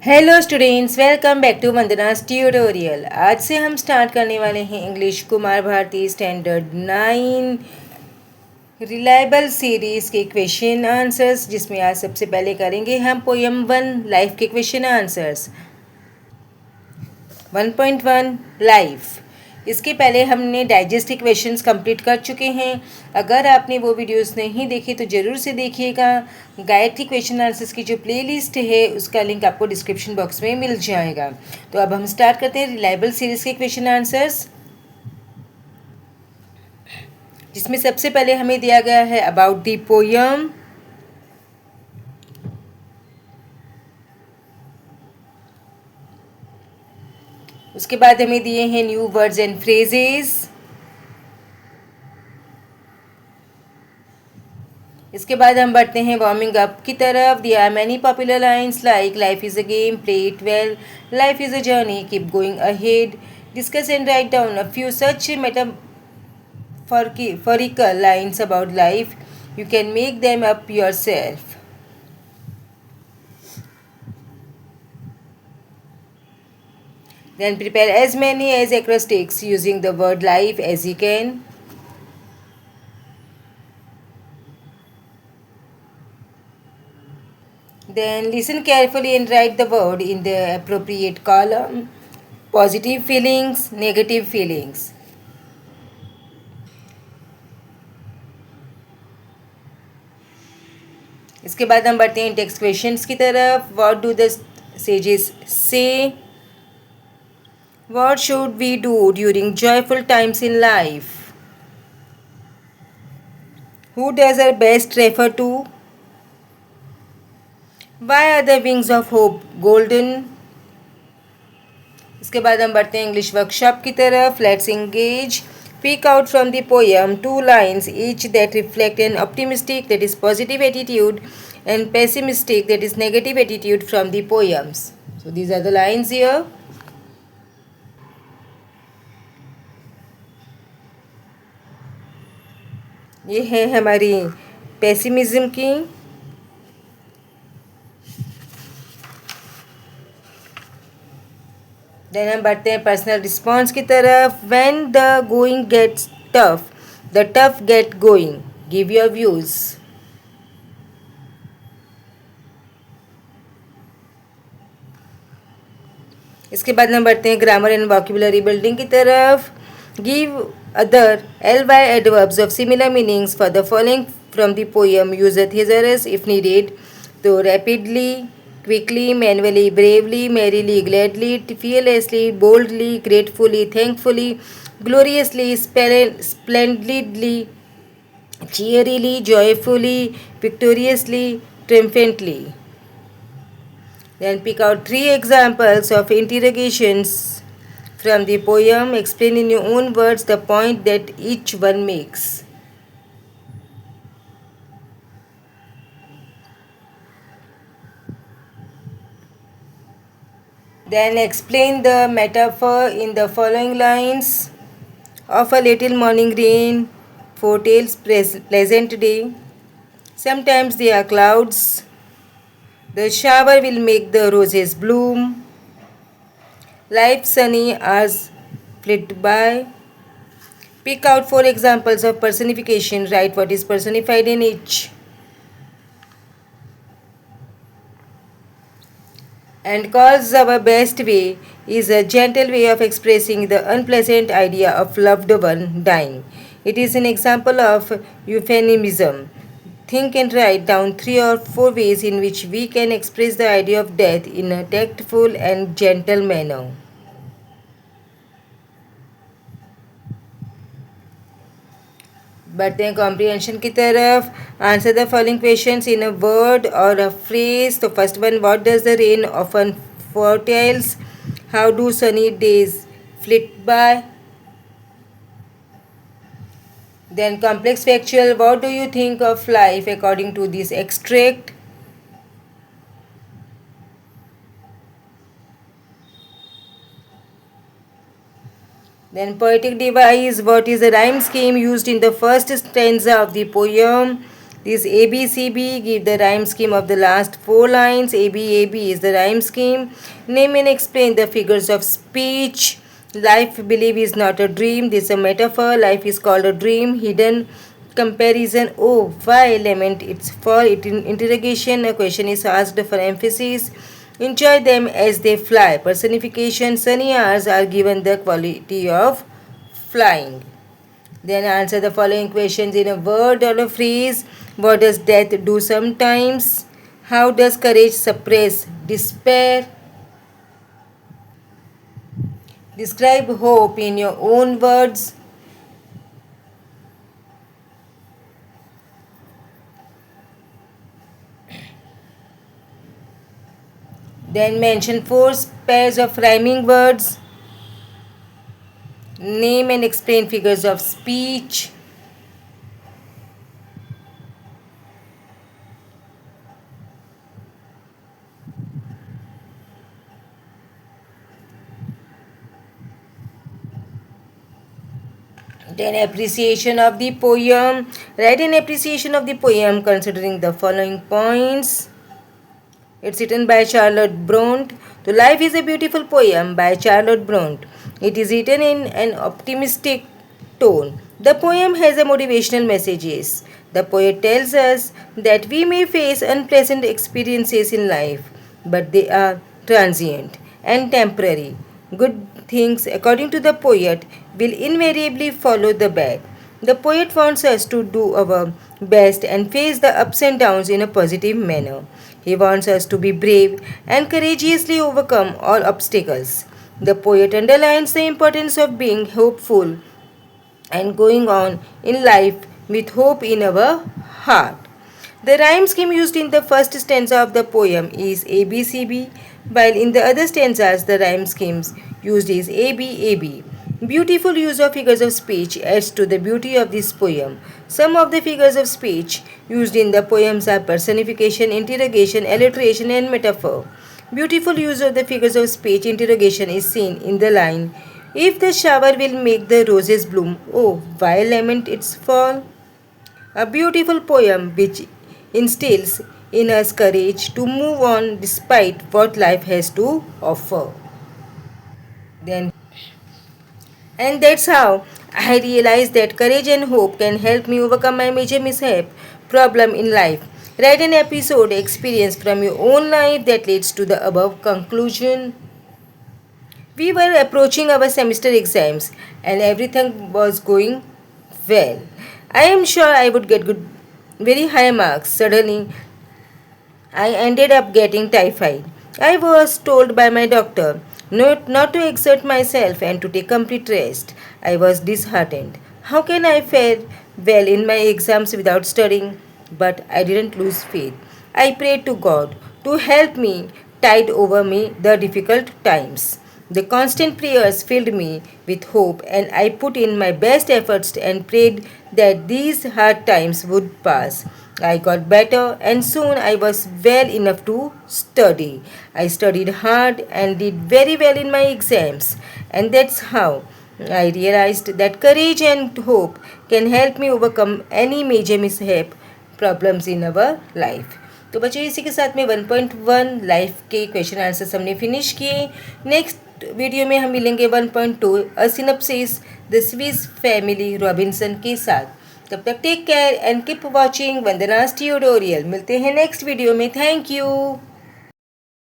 Hello students, welcome back to Vandana's tutorial. आज से हम स्टार्ट करने वाले हैं English Kumar Bharati standard 9 reliable series के क्वेश्चन आंसर्स, जिसमें आज सबसे पहले करेंगे हम पोएम 1 लाइफ के क्वेश्चन आंसर्स। 1.1 लाइफ। इसके पहले हमने डाइजेस्ट के क्वेश्चंस कंप्लीट कर चुके हैं। अगर आपने वो वीडियोस नहीं देखे तो ज़रूर से देखिएगा। गायत्री क्वेश्चन आंसर्स की जो प्लेलिस्ट है उसका लिंक आपको डिस्क्रिप्शन बॉक्स में मिल जाएगा। तो अब हम स्टार्ट करते हैं रिलायबल सीरीज़ के क्वेश्चन आंसर्स, जिसमें सबसे पहले हमें दिया गया है अबाउट द पोयम। उसके बाद हमें दिए हैं न्यू वर्ड्स एंड फ्रेजेस। इसके बाद हम बढ़ते हैं वार्मिंग अप की तरफ। There are many popular lines like life is a game, play it well, life is a journey, keep going ahead. Discuss and write down a few such metaphorical lines about life. You can make them up yourself. Then prepare as many as acrostics using the word life as you can. Then listen carefully and write the word in the appropriate column. Positive feelings, negative feelings. इसके बाद हम बढ़ते हैं text questions की तरफ। What do the sages say? What should we do during joyful times in life? Who does our best refer to? Why are the wings of hope golden? इसके बाद हम बढ़ते हैं इंग्लिश वर्कशॉप की तरफ। Let's engage. Pick out from the poem 2 lines each that reflect an optimistic, that is positive attitude, and pessimistic, that is negative attitude from the poems. So these are the lines here. ये है हमारी pessimism की। Then हम बढ़ते हैं personal response की तरफ। When the going gets tough, the tough get going. Give your views. इसके बाद हम बढ़ते हैं ग्रामर एंड वोकैबुलरी बिल्डिंग की तरफ। Give other ly adverbs of similar meanings for the following from the poem. Use a thesaurus if needed. तो rapidly, quickly, manually, bravely, merrily, gladly, fearlessly, boldly, gratefully, thankfully, gloriously, splendidly, cheerily, joyfully, victoriously, triumphantly. Then pick out 3 examples of interrogations from the poem. Explain in your own words the point that each one makes. Then explain the metaphor in the following lines. Of a little morning rain foretells pleasant day. Sometimes there are clouds. The shower will make the roses bloom. Life's sunny hours flit by. Pick out 4 examples of personification. Write what is personified in each. And cause our best way is a gentle way of expressing the unpleasant idea of loved one dying. It is an example of euphemism. Think and write down 3 or 4 ways in which we can express the idea of death in a tactful and gentle manner. बढ़ते हैं comprehension की तरफ। Answer the following questions in a word और a phrase. तो first one, what does the rain often foretells? How do sunny days flit by? Then complex factual, what do you think of life according to this extract? Then poetic device, what is the rhyme scheme used in the first stanza of the poem? This ABCB give the rhyme scheme of the last four lines. ABAB is the rhyme scheme. Name and explain the figures of speech. Life, believe, is not a dream. This is a metaphor. Life is called a dream. Hidden comparison. Oh, why lament? It's for it in interrogation. A question is asked for emphasis. Enjoy them as they fly. Personification. Sunny hours are given the quality of flying. Then answer the following questions in a word or a phrase. What does death do sometimes? How does courage suppress despair? Describe hope in your own words. Then mention four pairs of rhyming words. Name and explain figures of speech. Then appreciation of the poem. Write an appreciation of the poem considering the following points. It's written by Charlotte Bronte. The Life is a Beautiful Poem by Charlotte Bronte. It is written in an optimistic tone. The poem has a motivational messages. The poet tells us that we may face unpleasant experiences in life, but they are transient and temporary. Good things, according to the poet, will invariably follow the bad. The poet wants us to do our best and face the ups and downs in a positive manner. He wants us to be brave and courageously overcome all obstacles. The poet underlines the importance of being hopeful and going on in life with hope in our heart. The rhyme scheme used in the first stanza of the poem is ABCB, while in the other stanzas the rhyme schemes used is ABAB. Beautiful use of figures of speech adds to the beauty of this poem. Some of the figures of speech used in the poems are personification, interrogation, alliteration, and metaphor. Beautiful use of the figures of speech interrogation is seen in the line, if the shower will make the roses bloom, oh, why lament its fall? A beautiful poem which instills in us courage to move on despite what life has to offer. Then And that's how I realized that courage and hope can help me overcome my major mishap problem in life. Write an episode experience from your own life that leads to the above conclusion. We were approaching our semester exams and everything was going well. I am sure I would get good, very high marks. Suddenly, I ended up getting typhoid. I was told by my doctor not to exert myself and to take complete rest. I was disheartened. How can I fare well in my exams without studying? But I didn't lose faith. I prayed to God to help me tide over me the difficult times. The constant prayers filled me with hope, and I put in my best efforts and prayed that these hard times would pass. I got better, and soon I was well enough to study. I studied hard and did very well in my exams, and that's how I realized that courage and hope can help me overcome any major mishap problems in our life. तो बच्चों इसी के साथ में 1.1 life के question answers हमने finish किए. Next video में हम मिलेंगे 1.2 a synopsis the Swiss Family Robinson के साथ. तब तक take care and keep watching Vandana's tutorial. मिलते हैं नेक्स्ट वीडियो में. Thank you.